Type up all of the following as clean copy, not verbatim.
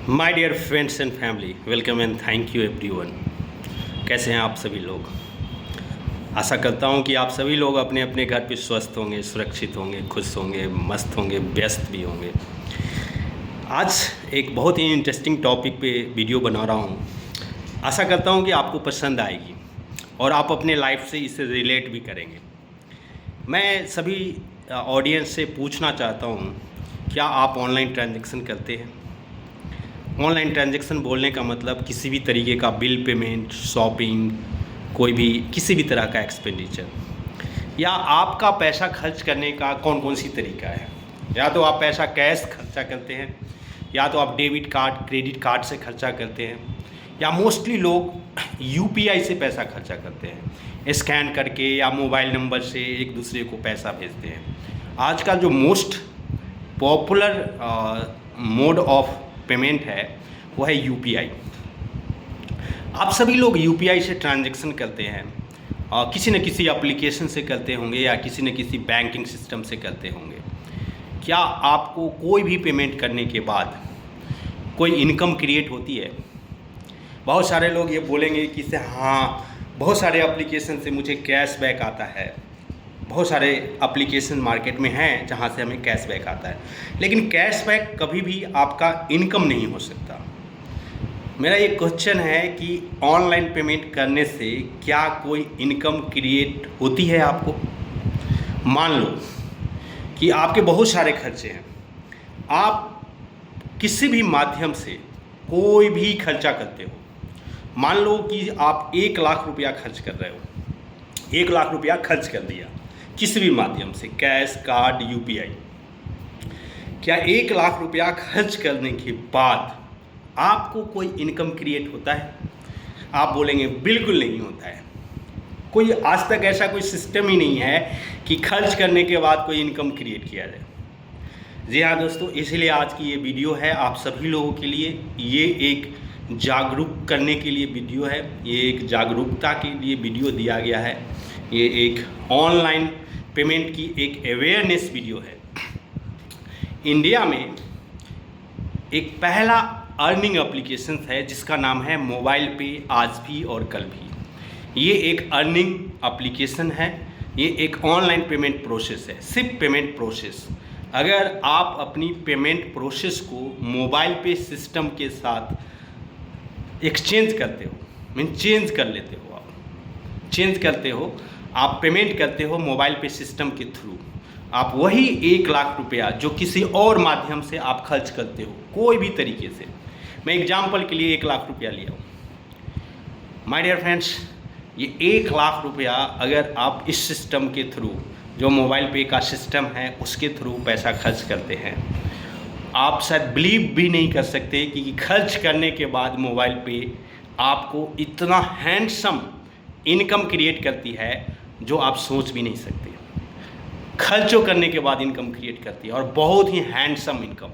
My dear friends and family, welcome and thank you everyone. कैसे हैं आप सभी लोग? आशा करता हूं कि आप सभी लोग अपने अपने घर पे स्वस्थ होंगे, सुरक्षित होंगे, खुश होंगे, मस्त होंगे, व्यस्त भी होंगे। आज एक बहुत ही इंटरेस्टिंग टॉपिक पे वीडियो बना रहा हूं। आशा करता हूं कि आपको पसंद आएगी और आप अपने लाइफ से इसे रिलेट भी करेंगे। मैं सभी ऑडियंस से पूछना चाहता हूं, क्या आप ऑनलाइन ट्रांजैक्शन करते हैं? ऑनलाइन ट्रांजैक्शन बोलने का मतलब किसी भी तरीके का बिल पेमेंट, शॉपिंग, कोई भी किसी भी तरह का एक्सपेंडिचर, या आपका पैसा खर्च करने का कौन कौन सी तरीका है। या तो आप पैसा कैश खर्चा करते हैं, या तो आप डेबिट कार्ड, क्रेडिट कार्ड से खर्चा करते हैं, या मोस्टली लोग यूपीआई से पैसा खर्चा करते हैं, स्कैन करके या मोबाइल नंबर से एक दूसरे को पैसा भेजते हैं। आज का जो most popular mode of payment है वो है यूपीआई। आप सभी लोग यूपीआई से ट्रांजैक्शन करते हैं, किसी न किसी एप्लीकेशन से करते होंगे या किसी न किसी बैंकिंग सिस्टम से करते होंगे। क्या आपको कोई भी पेमेंट करने के बाद कोई इनकम क्रिएट होती है? बहुत सारे लोग ये बोलेंगे कि हाँ, बहुत सारे एप्लीकेशन से मुझे कैशबैक आता है। बहुत सारे एप्लीकेशन मार्केट में हैं जहाँ से हमें कैशबैक आता है, लेकिन कैशबैक कभी भी आपका इनकम नहीं हो सकता। मेरा ये क्वेश्चन है कि ऑनलाइन पेमेंट करने से क्या कोई इनकम क्रिएट होती है आपको? मान लो कि आपके बहुत सारे खर्चे हैं, आप किसी भी माध्यम से कोई भी खर्चा करते हो। मान लो कि आप 1 लाख रुपया खर्च कर रहे हो, 1 लाख रुपया खर्च कर दिया किसी भी माध्यम से, कैश, कार्ड, यूपीआई। क्या 1 लाख रुपया खर्च करने के बाद आपको कोई इनकम क्रिएट होता है? आप बोलेंगे बिल्कुल नहीं होता है। कोई आज तक ऐसा कोई सिस्टम ही नहीं है कि खर्च करने के बाद कोई इनकम क्रिएट किया जाए। जी हाँ दोस्तों, इसलिए आज की ये वीडियो है आप सभी लोगों के लिए। ये एक जागरूक करने के लिए वीडियो है, ये एक जागरूकता के लिए वीडियो दिया गया है। ये एक ऑनलाइन पेमेंट की एक अवेयरनेस वीडियो है। इंडिया में एक पहला अर्निंग एप्लीकेशन है जिसका नाम है मोबाइल पे आज भी और कल भी। ये एक अर्निंग एप्लीकेशन है, ये एक ऑनलाइन पेमेंट प्रोसेस है, सिर्फ पेमेंट प्रोसेस। अगर आप अपनी पेमेंट प्रोसेस को मोबाइल पे सिस्टम के साथ एक्सचेंज करते हो, मीन चेंज कर लेते हो, आप चेंज करते हो, आप पेमेंट करते हो मोबाइल पे सिस्टम के थ्रू, आप वही 1 लाख रुपया जो किसी और माध्यम से आप खर्च करते हो कोई भी तरीके से, मैं एग्जाम्पल के लिए 1 लाख रुपया लिया हूँ। माय डियर फ्रेंड्स, ये 1 लाख रुपया अगर आप इस सिस्टम के थ्रू, जो मोबाइल पे का सिस्टम है उसके थ्रू पैसा खर्च करते हैं, आप शायद बिलीव भी नहीं कर सकते कि खर्च करने के बाद मोबाइल पे आपको इतना हैंडसम इनकम क्रिएट करती है जो आप सोच भी नहीं सकते। खर्चों करने के बाद इनकम क्रिएट करती है, और बहुत ही हैंडसम इनकम।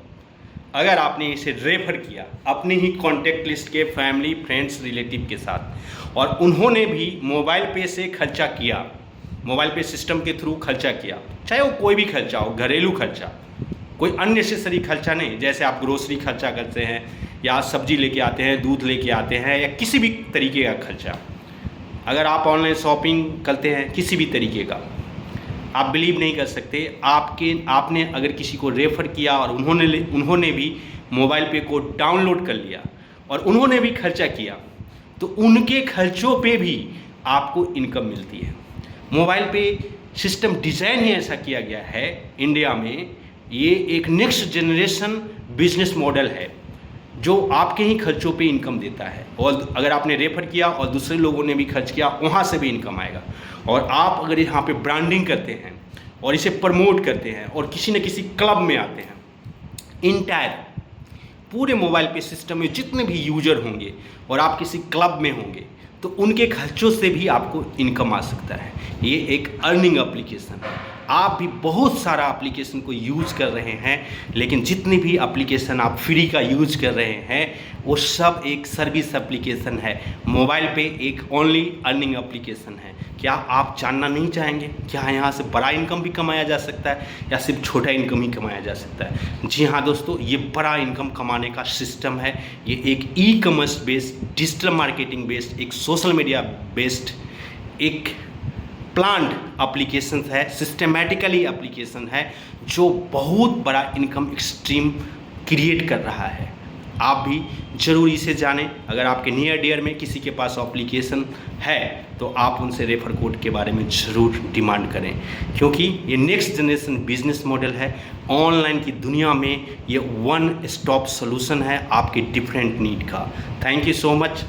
अगर आपने इसे रेफर किया अपनी ही कॉन्टैक्ट लिस्ट के फैमिली, फ्रेंड्स, रिलेटिव के साथ, और उन्होंने भी मोबाइल पे से खर्चा किया, मोबाइल पे सिस्टम के थ्रू खर्चा किया, चाहे वो कोई भी खर्चा हो, घरेलू खर्चा, कोई अननेसेसरी खर्चा नहीं, जैसे आप ग्रोसरी खर्चा करते हैं, या सब्जी लेके आते हैं, दूध लेके आते हैं, या किसी भी तरीके का खर्चा। अगर आप ऑनलाइन शॉपिंग करते हैं किसी भी तरीके का, आप बिलीव नहीं कर सकते, आपने अगर किसी को रेफ़र किया और उन्होंने भी मोबाइल पे को डाउनलोड कर लिया और उन्होंने भी खर्चा किया, तो उनके खर्चों पे भी आपको इनकम मिलती है। मोबाइल पे सिस्टम डिज़ाइन ही ऐसा किया गया है इंडिया में, ये एक नेक्स्ट जनरेशन बिजनेस मॉडल है जो आपके ही खर्चों पे इनकम देता है। और अगर आपने रेफर किया और दूसरे लोगों ने भी खर्च किया, वहाँ से भी इनकम आएगा। और आप अगर यहाँ पे ब्रांडिंग करते हैं और इसे प्रमोट करते हैं और किसी न किसी क्लब में आते हैं, इंटायर पूरे मोबाइल पे सिस्टम में जितने भी यूजर होंगे और आप किसी क्लब में होंगे, तो उनके खर्चों से भी आपको इनकम आ सकता है। ये एक अर्निंग एप्लीकेशन है। आप भी बहुत सारा एप्लीकेशन को यूज कर रहे हैं, लेकिन जितनी भी एप्लीकेशन आप फ्री का यूज कर रहे हैं वो सब एक सर्विस एप्लीकेशन है, मोबाइल पे एक ओनली अर्निंग एप्लीकेशन है। क्या आप जानना नहीं चाहेंगे क्या यहाँ से बड़ा इनकम भी कमाया जा सकता है या सिर्फ छोटा इनकम ही कमाया जा सकता है? जी हाँ दोस्तों, ये बड़ा इनकम कमाने का सिस्टम है। ये एक e commerce based, digital marketing based, एक सोशल मीडिया बेस्ड, एक प्लान्ड एप्लीकेशन है, सिस्टमेटिकली एप्लीकेशन है जो बहुत बड़ा इनकम स्ट्रीम क्रिएट कर रहा है। आप भी ज़रूर इसे जानें। अगर आपके नियर डियर में किसी के पास एप्लीकेशन है तो आप उनसे रेफर कोड के बारे में ज़रूर डिमांड करें, क्योंकि ये नेक्स्ट जनरेशन बिजनेस मॉडल है। ऑनलाइन की दुनिया में ये वन स्टॉप सॉल्यूशन है आपके डिफरेंट नीड का। Thank you so much.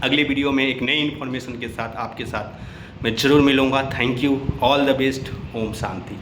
अगले वीडियो में एक नई इन्फॉर्मेशन के साथ आपके साथ मैं ज़रूर मिलूँगा। Thank you, all the best, ओम शांति।